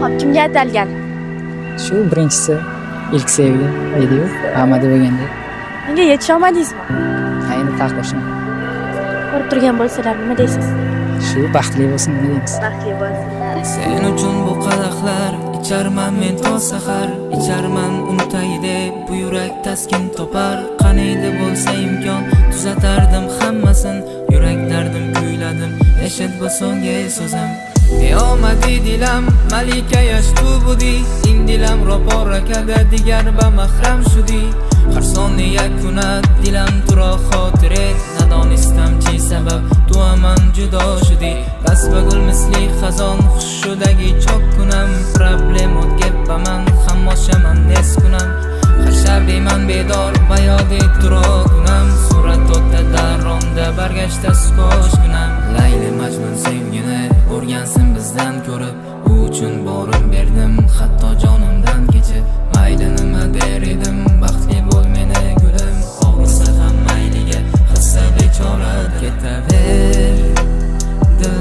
Hop, kimga atalgan? Shu birinchisi ilk sevgi edi-yu, hammada bo'lganda. Nega yetisha olmadingizmi? Ayni taqdirshim. Ko'rib turgan bo'lsalar nima deysiz? Shu baxtli bo'lsin nima deymiz. Baxtli bo'lsin. Sen uchun bu qadahlar icharman men to sahar, icharman unutay deb bu yurak taskin topar. Qaniydi bo'lsa imkon tuzatardim hammasin, yurak dardim kuyladim, eshit bu so'nggi so'zim. Omadi dilam malika yashtu budi, in dilam roporakada digar ba mahram shudi. Har sonli yakunat dilam turo xotire, nadonistam chi sabab tu aman judo shudi. Basbagul misli xazon xushudagi chok kunam, problemot gepaman xamoshaman nes kunam. Har shabi man bedor bayodi turo kunam, surat o'tda daronda bargashta skosh kunam. Layli majnun sevgini o'rgansin bizdan ko'rib, u uchun borim berdim hatto jonimdan kechib. Mayli nima der edim, baxtli bo'l meni gulim, og'risa ham mayliga hissa bechora ketaver dil